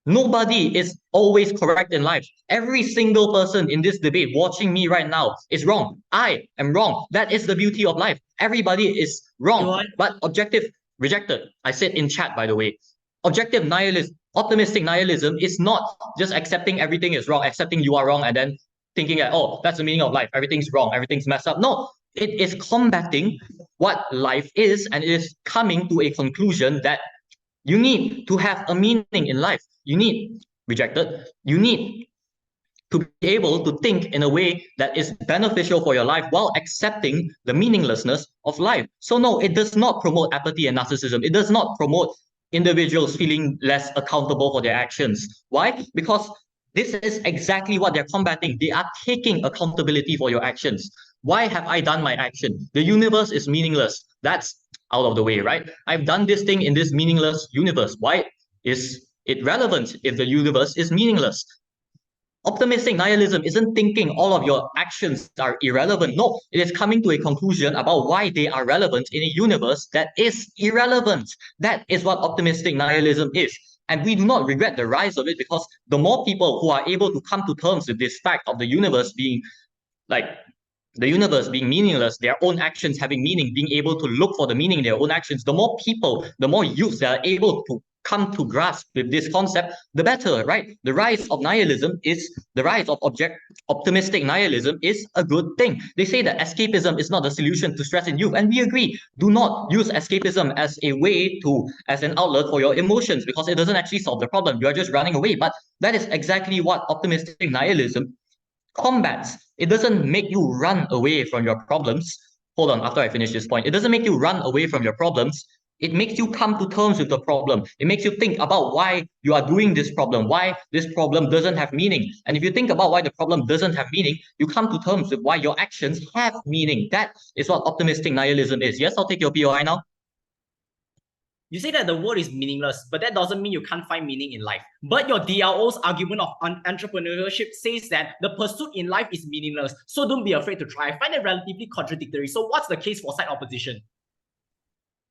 Nobody is always correct in life. Every single person in this debate watching me right now is wrong. I am wrong. That is the beauty of life. Everybody is wrong, but objective rejected. I said in chat, by the way. Objective nihilism, optimistic nihilism is not just accepting everything is wrong, accepting you are wrong, and then thinking that, oh, that's the meaning of life. Everything's wrong. Everything's messed up. No, it is combating what life is, and it is coming to a conclusion that you need to have a meaning in life. You need to be able to think in a way that is beneficial for your life while accepting the meaninglessness of life. So no, it does not promote apathy and narcissism. It does not promote individuals feeling less accountable for their actions. Why? Because this is exactly what they're combating. They are taking accountability for your actions. Why have I done my action? The universe is meaningless. That's out of the way, right? I've done this thing in this meaningless universe. Why is it relevant if the universe is meaningless? Optimistic nihilism isn't thinking all of your actions are irrelevant. No, it is coming to a conclusion about why they are relevant in a universe that is irrelevant. That is what optimistic nihilism is. And we do not regret the rise of it, because the more people who are able to come to terms with this fact of the universe being meaningless, their own actions having meaning, being able to look for the meaning in their own actions, the more people, the more youths that are able to come to grasp with this concept, the better, right? The rise of optimistic nihilism is a good thing. They say that escapism is not the solution to stress in youth, and we agree. Do not use escapism as an outlet for your emotions, because it doesn't actually solve the problem. You are just running away. But that is exactly what optimistic nihilism combats. It doesn't make you run away from your problems. Hold on, after I finish this point, it doesn't make you run away from your problems. It makes you come to terms with the problem. It makes you think about why you are doing this problem, why this problem doesn't have meaning. And if you think about why the problem doesn't have meaning, you come to terms with why your actions have meaning. That is what optimistic nihilism is. Yes, I'll take your POI now. You say that the world is meaningless, but that doesn't mean you can't find meaning in life. But your DLO's argument of entrepreneurship says that the pursuit in life is meaningless, so don't be afraid to try. I find it relatively contradictory. So what's the case for side opposition?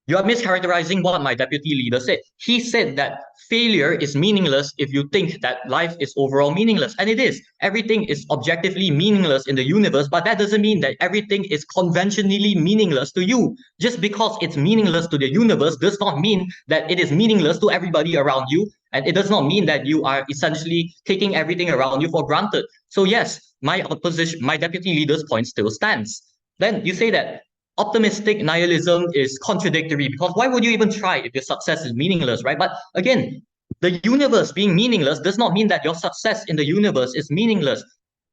You are mischaracterizing what my deputy leader said. He said that failure is meaningless if you think that life is overall meaningless. And it is. Everything is objectively meaningless in the universe, but that doesn't mean that everything is conventionally meaningless to you. Just because it's meaningless to the universe does not mean that it is meaningless to everybody around you. And it does not mean that you are essentially taking everything around you for granted. So yes, my deputy leader's point still stands. Then you say that optimistic nihilism is contradictory, because why would you even try if your success is meaningless, right? But again, the universe being meaningless does not mean that your success in the universe is meaningless.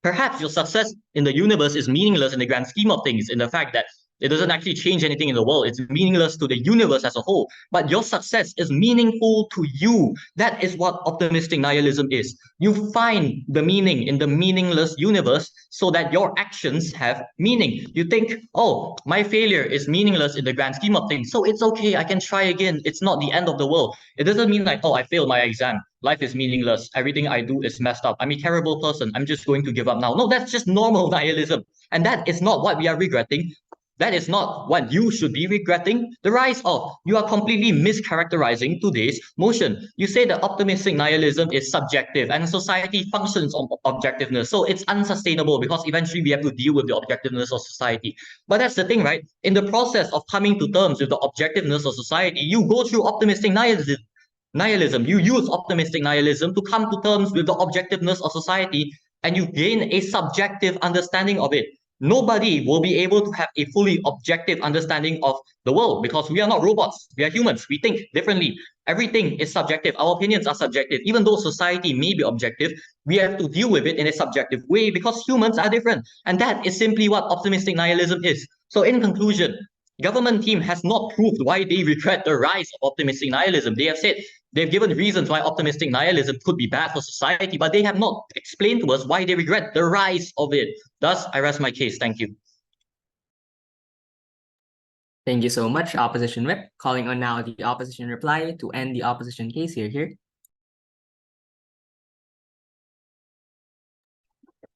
Perhaps your success in the universe is meaningless in the grand scheme of things, in the fact that it doesn't actually change anything in the world. It's meaningless to the universe as a whole. But your success is meaningful to you. That is what optimistic nihilism is. You find the meaning in the meaningless universe so that your actions have meaning. You think, oh, my failure is meaningless in the grand scheme of things, so it's okay, I can try again. It's not the end of the world. It doesn't mean like, oh, I failed my exam. Life is meaningless. Everything I do is messed up. I'm a terrible person. I'm just going to give up now. No, that's just normal nihilism. And that is not what we are regretting. That is not what you should be regretting the rise of. You are completely mischaracterizing today's motion. You say that optimistic nihilism is subjective and society functions on objectiveness. So it's unsustainable because eventually we have to deal with the objectiveness of society. But that's the thing, right? In the process of coming to terms with the objectiveness of society, you go through optimistic nihilism. You use optimistic nihilism to come to terms with the objectiveness of society, and you gain a subjective understanding of it. Nobody will be able to have a fully objective understanding of the world because we are not robots. We are humans. We think differently. Everything is subjective. Our opinions are subjective. Even though society may be objective, we have to deal with it in a subjective way because humans are different. And that is simply what optimistic nihilism is. So in conclusion, government team has not proved why they regret the rise of optimistic nihilism. They have said they've given reasons why optimistic nihilism could be bad for society, but they have not explained to us why they regret the rise of it. Thus, I rest my case. Thank you. Thank you so much, Opposition Whip. Calling on now the opposition reply to end the opposition case here.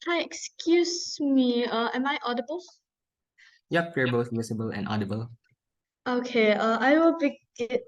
Hi, excuse me. Am I audible? Yep, you're both visible and audible. Okay, I will Okay,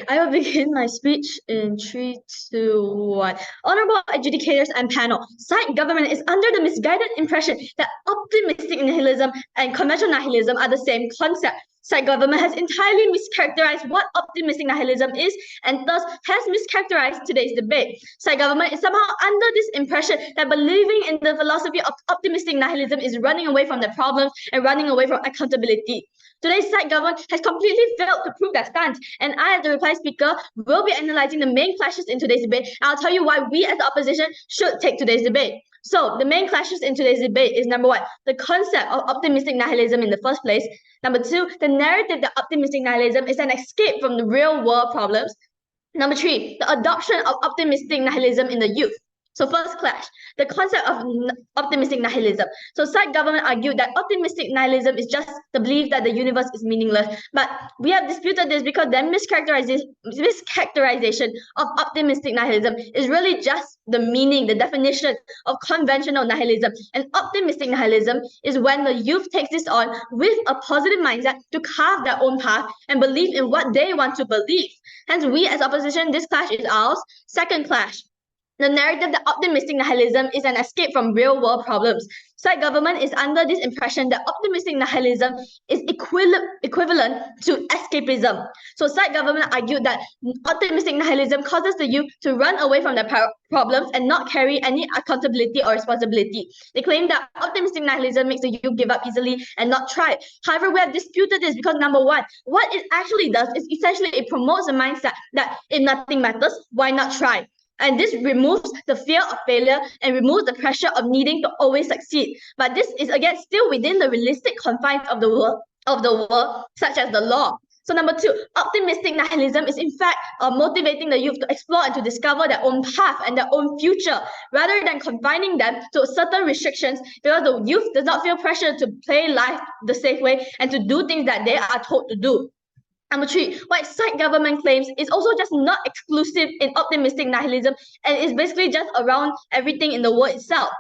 I will begin my speech in 3, 2, 1. Honorable adjudicators and panel, side government is under the misguided impression that optimistic nihilism and conventional nihilism are the same concept. Side government has entirely mischaracterized what optimistic nihilism is and thus has mischaracterized today's debate. Side government is somehow under this impression that believing in the philosophy of optimistic nihilism is running away from the problems and running away from accountability. Today's side government has completely failed to prove that stance, and I, as the reply speaker, will be analyzing the main clashes in today's debate. I'll tell you why we as the opposition should take today's debate. So the main clashes in today's debate is number 1, the concept of optimistic nihilism in the first place. Number 2, the narrative that optimistic nihilism is an escape from the real world problems. Number 3, the adoption of optimistic nihilism in the youth. So first clash, the concept of optimistic nihilism. So side government argued that optimistic nihilism is just the belief that the universe is meaningless. But we have disputed this because their mischaracterization of optimistic nihilism is really just the meaning, the definition of conventional nihilism. And optimistic nihilism is when the youth takes this on with a positive mindset to carve their own path and believe in what they want to believe. Hence, we as opposition, this clash is ours. Second clash, the narrative that optimistic nihilism is an escape from real-world problems. Side government is under this impression that optimistic nihilism is equivalent to escapism. So side government argued that optimistic nihilism causes the youth to run away from their problems and not carry any accountability or responsibility. They claim that optimistic nihilism makes the youth give up easily and not try. However, we have disputed this because number 1, what it actually does is essentially it promotes a mindset that if nothing matters, why not try? And this removes the fear of failure and removes the pressure of needing to always succeed. But this is again still within the realistic confines of the world, such as the law. So number 2, optimistic nihilism is in fact motivating the youth to explore and to discover their own path and their own future, rather than confining them to certain restrictions, because the youth does not feel pressure to play life the safe way and to do things that they are told to do. Number 3, what side government claims is also just not exclusive in optimistic nihilism and is basically just around everything in the world itself.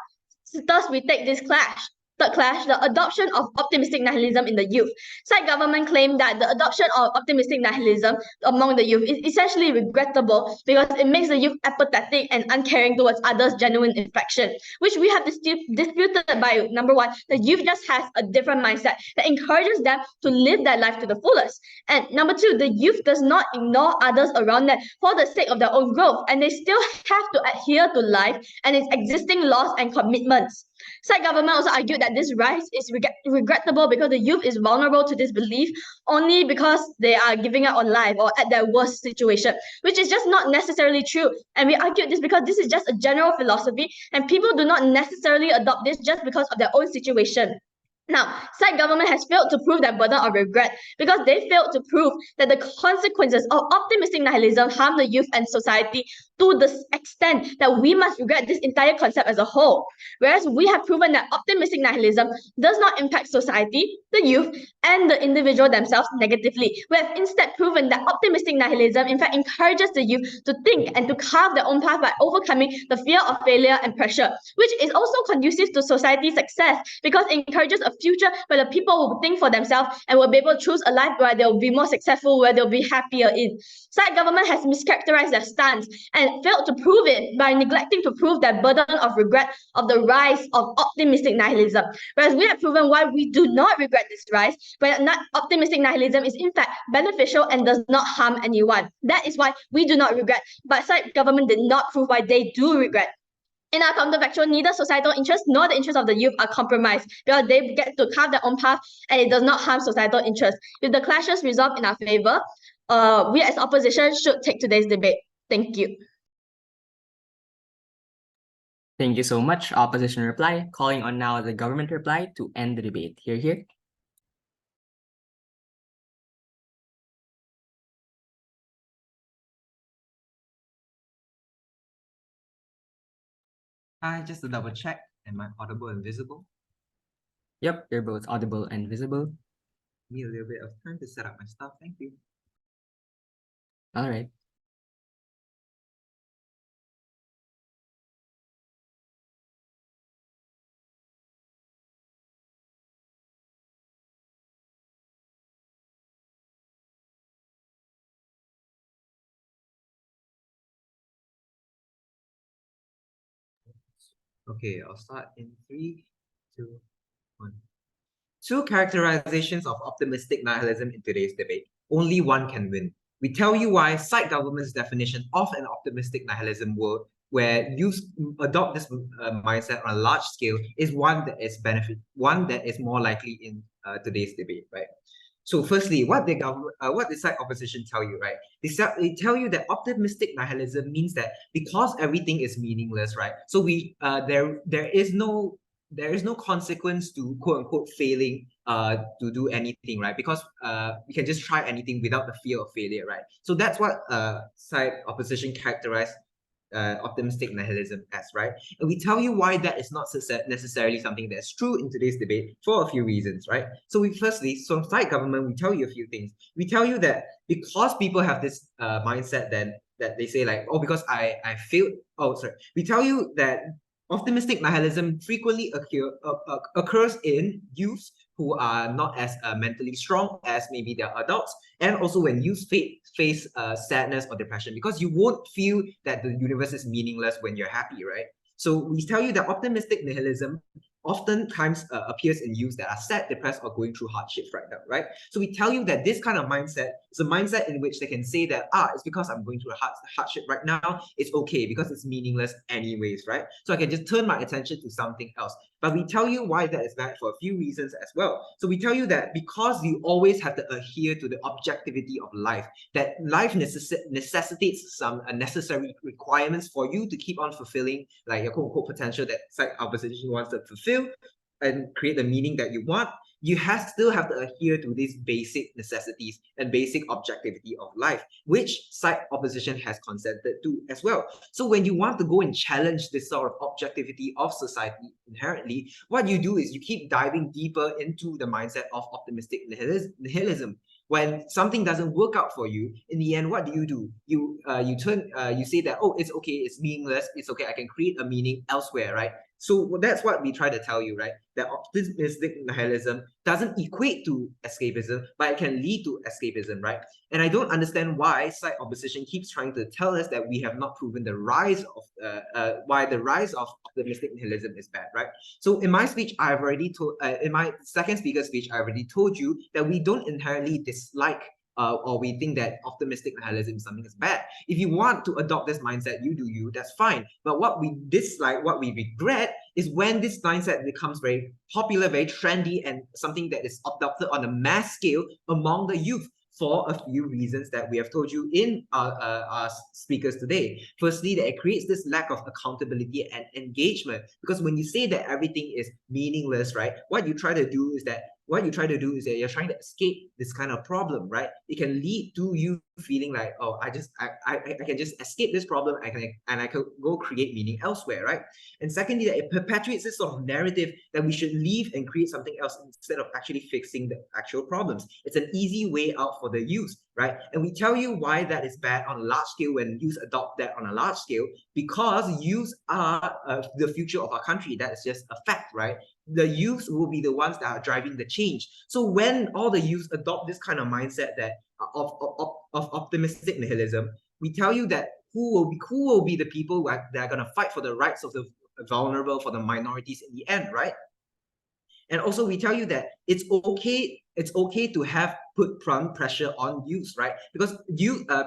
Thus, we take this clash. Third clash, the adoption of optimistic nihilism in the youth. Side government claim that the adoption of optimistic nihilism among the youth is essentially regrettable because it makes the youth apathetic and uncaring towards others' genuine affection, which we have disputed by number 1, the youth just has a different mindset that encourages them to live their life to the fullest. And number 2, the youth does not ignore others around them for the sake of their own growth, and they still have to adhere to life and its existing laws and commitments. Side government also argued that this rise is regrettable because the youth is vulnerable to this belief only because they are giving up on life or at their worst situation, which is just not necessarily true. And we argued this because this is just a general philosophy and people do not necessarily adopt this just because of their own situation. Now, side government has failed to prove their burden of regret because they failed to prove that the consequences of optimistic nihilism harm the youth and society to the extent that we must regret this entire concept as a whole. Whereas we have proven that optimistic nihilism does not impact society, the youth, and the individual themselves negatively. We have instead proven that optimistic nihilism in fact encourages the youth to think and to carve their own path by overcoming the fear of failure and pressure, which is also conducive to society's success because it encourages a future where the people will think for themselves and will be able to choose a life where they'll be more successful, where they'll be happier in. Side government has mischaracterized their stance and failed to prove it by neglecting to prove their burden of regret of the rise of optimistic nihilism. Whereas we have proven why we do not regret this rise, when optimistic nihilism is in fact beneficial and does not harm anyone. That is why we do not regret, but side government did not prove why they do regret. In our counterfactual, neither societal interests nor the interests of the youth are compromised because they get to carve their own path and it does not harm societal interests. With the clashes resolved in our favor, we as opposition should take today's debate. Thank you. Thank you so much, opposition reply. Calling on now the government reply to end the debate. Hear, hear. Hi, just to double check, am I audible and visible? Yep, you're both audible and visible. Need a little bit of time to set up my stuff. Thank you. All right. Okay, I'll start in 3, 2, 1. Two characterizations of optimistic nihilism in today's debate. Only one can win. We tell you why cite government's definition of an optimistic nihilism world where you adopt this mindset on a large scale is one that is more likely in today's debate, right? So firstly, what the side opposition tell you, right? They tell you that optimistic nihilism means that because everything is meaningless, right? So there is no consequence to quote unquote failing to do anything, right? Because we can just try anything without the fear of failure, right? So that's what side opposition characterize optimistic nihilism as, right? And we tell you why that is not necessarily something that's true in today's debate for a few reasons, right? So from side government, we tell you a few things. We tell you that because people have this mindset then that they say like, oh, because I failed. Oh, sorry. We tell you that optimistic nihilism frequently occurs in youths who are not as mentally strong as maybe they're adults, and also when youth face sadness or depression, because you won't feel that the universe is meaningless when you're happy, right? So we tell you that optimistic nihilism oftentimes appears in youths that are sad, depressed, or going through hardships right now, right? So we tell you that this kind of mindset is a mindset in which they can say that, it's because I'm going through a hardship right now, it's okay because it's meaningless anyways, right? So I can just turn my attention to something else. But we tell you why that is bad for a few reasons as well. So we tell you that because you always have to adhere to the objectivity of life, that life necessitates some necessary requirements for you to keep on fulfilling like your quote-unquote potential that side opposition wants to fulfill and create the meaning that you want. You still have to adhere to these basic necessities and basic objectivity of life, which side opposition has consented to as well. So when you want to go and challenge this sort of objectivity of society inherently, what you do is you keep diving deeper into the mindset of optimistic nihilism. When something doesn't work out for you, in the end, what do? You say that, oh, it's okay, it's meaningless, it's okay, I can create a meaning elsewhere, right? So that's what we try to tell you, right? That optimistic nihilism doesn't equate to escapism, but it can lead to escapism, right? And I don't understand why side opposition keeps trying to tell us that we have not proven the rise of why the rise of optimistic nihilism is bad, right? So in my speech, I've already told, in my second speaker speech, I already told you that we don't inherently dislike or we think that optimistic nihilism is something that's bad. If you want to adopt this mindset, you do you, that's fine. But what we dislike, what we regret, is when this mindset becomes very popular, very trendy, and something that is adopted on a mass scale among the youth for a few reasons that we have told you in our speakers today. Firstly, that it creates this lack of accountability and engagement, because when you say that everything is meaningless, right, what you try to do is that you're trying to escape this kind of problem, right? It can lead to you feeling like, oh, I can just escape this problem, I can go create meaning elsewhere, right? And secondly, that it perpetuates this sort of narrative that we should leave and create something else instead of actually fixing the actual problems. It's an easy way out for the youth, right? And we tell you why that is bad on a large scale when youth adopt that on a large scale, because youth are the future of our country. That is just a fact, right? The youth will be the ones that are driving the change. So when all the youth adopt this kind of mindset that of optimistic nihilism, we tell you that who will be the people that are going to fight for the rights of the vulnerable, for the minorities in the end, right? And also we tell you that it's okay to have put pressure on youth, right? Because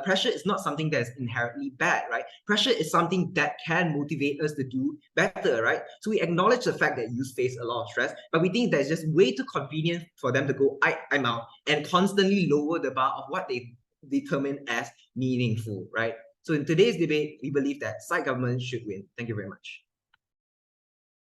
pressure is not something that is inherently bad, right? Pressure is something that can motivate us to do better, right? So we acknowledge the fact that youth face a lot of stress, but we think that it's just way too convenient for them to go, I'm out, and constantly lower the bar of what they determine as meaningful, right? So in today's debate, we believe that side government should win. Thank you very much.